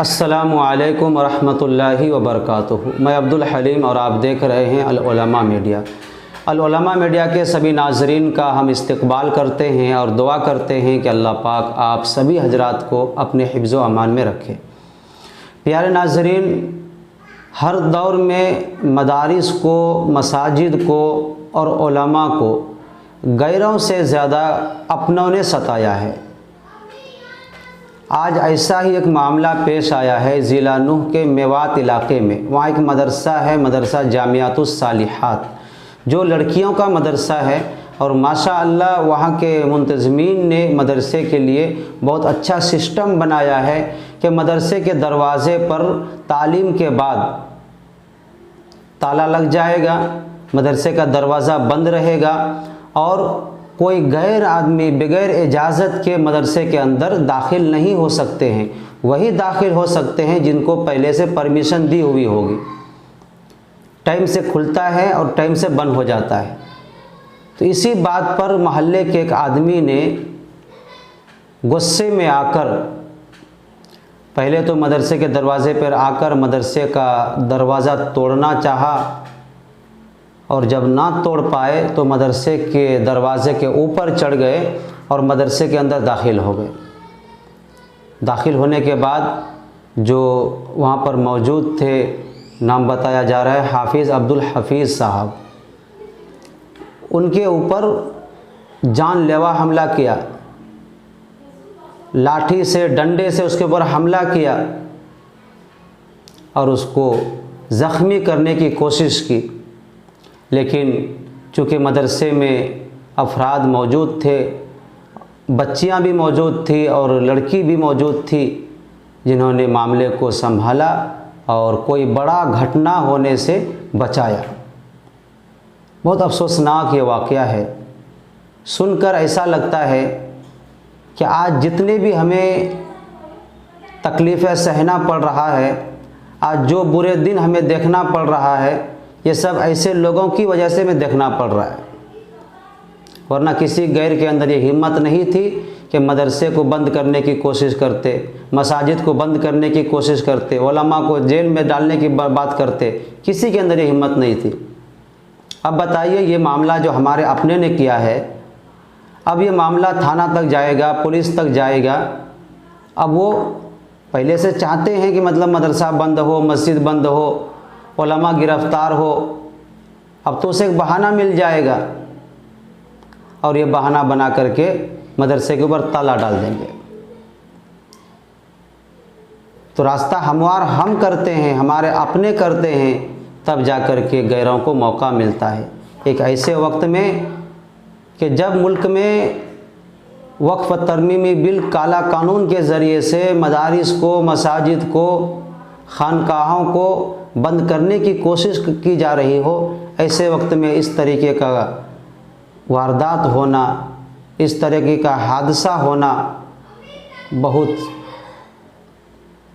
अस्सलामु अलैकुम वरहमतुल्लाहि वबरकातुहू। मैं अब्दुल हलीम और आप देख रहे हैं अल उलमा मीडिया। अल उलमा मीडिया के सभी नाजरीन का हम इस्तकबाल करते हैं और दुआ करते हैं कि अल्लाह पाक आप सभी हजरात को अपने हिफ्ज़ व अमान में रखे। प्यारे नाजरीन, हर दौर में मदारिस को, मसाजिद को और उलमा को गैरों से ज़्यादा अपनों ने सताया है। आज ऐसा ही एक मामला पेश आया है ज़िला नूह के मेवात इलाके में। वहाँ एक मदरसा है, मदरसा जामियातुस सालिहात, जो लड़कियों का मदरसा है और माशाअल्लाह वहाँ के मुंतज़मीन ने मदरसे के लिए बहुत अच्छा सिस्टम बनाया है कि मदरसे के दरवाज़े पर तालीम के बाद ताला लग जाएगा, मदरसे का दरवाज़ा बंद रहेगा और कोई गैर आदमी बग़ैर इजाज़त के मदरसे के अंदर दाखिल नहीं हो सकते हैं। वही दाखिल हो सकते हैं जिनको पहले से परमिशन दी हुई होगी। टाइम से खुलता है और टाइम से बंद हो जाता है। तो इसी बात पर मोहल्ले के एक आदमी ने गुस्से में आकर पहले तो मदरसे के दरवाज़े पर आकर मदरसे का दरवाज़ा तोड़ना चाहा और जब ना तोड़ पाए तो मदरसे के दरवाज़े के ऊपर चढ़ गए और मदरसे के अंदर दाखिल हो गए। दाखिल होने के बाद जो वहाँ पर मौजूद थे, नाम बताया जा रहा है हाफिज़ अब्दुल हफीज़ साहब, उनके ऊपर जानलेवा हमला किया, लाठी से, डंडे से उसके ऊपर हमला किया और उसको ज़ख्मी करने की कोशिश की। लेकिन चूँकि मदरसे में अफराद मौजूद थे, बच्चियां भी मौजूद थी और लड़की भी मौजूद थी, जिन्होंने मामले को संभाला और कोई बड़ा घटना होने से बचाया। बहुत अफसोसनाक ये वाक़या है। सुनकर ऐसा लगता है कि आज जितने भी हमें तकलीफ़ें सहना पड़ रहा है, आज जो बुरे दिन हमें देखना पड़ रहा है, ये सब ऐसे लोगों की वजह से हमें देखना पड़ रहा है। वरना किसी गैर के अंदर ये हिम्मत नहीं थी कि मदरसे को बंद करने की कोशिश करते, मसाजिद को बंद करने की कोशिश करते, उलमा को जेल में डालने की बात करते। किसी के अंदर ये हिम्मत नहीं थी। अब बताइए, ये मामला जो हमारे अपने ने किया है, अब ये मामला थाना तक जाएगा, पुलिस तक जाएगा। अब वो पहले से चाहते हैं कि मतलब मदरसा बंद हो, मस्जिद बंद हो, उलमा गिरफ़्तार हो। अब तो उसे एक बहाना मिल जाएगा और ये बहाना बना करके मदरसे के ऊपर ताला डाल देंगे। तो रास्ता हमवार हम करते हैं, हमारे अपने करते हैं, तब जा कर के गैरों को मौका मिलता है। एक ऐसे वक्त में कि जब मुल्क में वक्फ़ तरमीमी बिल काला कानून के ज़रिए से मदारिस को, मसाजिद को, खानकाहों को बंद करने की कोशिश की जा रही हो, ऐसे वक्त में इस तरीके का वारदात होना, इस तरीके का हादसा होना बहुत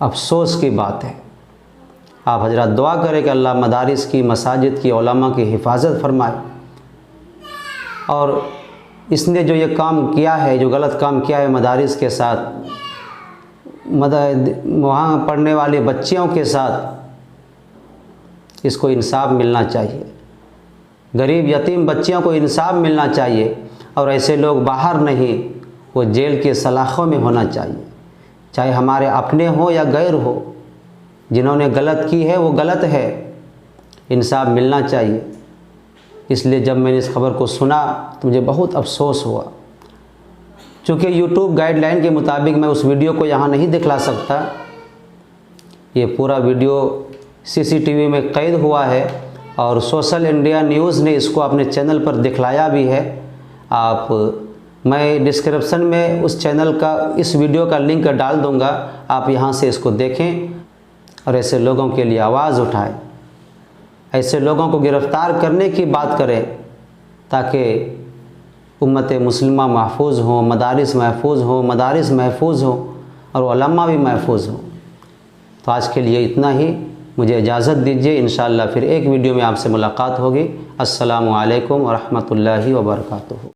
अफसोस की बात है। आप हजरत दुआ करें कि अल्लाह मदारिस की, मसाजिद की, उलमा की हिफाजत फरमाए। और इसने जो ये काम किया है, जो गलत काम किया है मदारिस के साथ, वहाँ पढ़ने वाली बच्चियों के साथ, इसको इंसाफ मिलना चाहिए। गरीब यतीम बच्चियों को इंसाफ मिलना चाहिए और ऐसे लोग बाहर नहीं, वो जेल के सलाखों में होना चाहिए। चाहे हमारे अपने हो या गैर हो, जिन्होंने गलत की है वो गलत है, इंसाफ मिलना चाहिए। इसलिए जब मैंने इस खबर को सुना तो मुझे बहुत अफसोस हुआ। चूँकि यूट्यूब गाइडलाइन के मुताबिक मैं उस वीडियो को यहाँ नहीं दिखला सकता। ये पूरा वीडियो CCTV में कैद हुआ है और सोशल इंडिया न्यूज़ ने इसको अपने चैनल पर दिखलाया भी है। मैं डिस्क्रिप्शन में उस चैनल का, इस वीडियो का लिंक डाल दूंगा, आप यहाँ से इसको देखें और ऐसे लोगों के लिए आवाज़ उठाएं, ऐसे लोगों को गिरफ़्तार करने की बात करें ताकि उम्मत मुस्लिमा महफूज हो, मदारिस महफूज हो, मदारिस महफूज हो और उलमा भी महफूज हो। तो आज के लिए इतना ही, मुझे इजाज़त दीजिए। इंशाअल्लाह फिर एक वीडियो में आपसे मुलाकात होगी। अस्सलामु अलैकुम व रहमतुल्लाहि व बरकातुहू।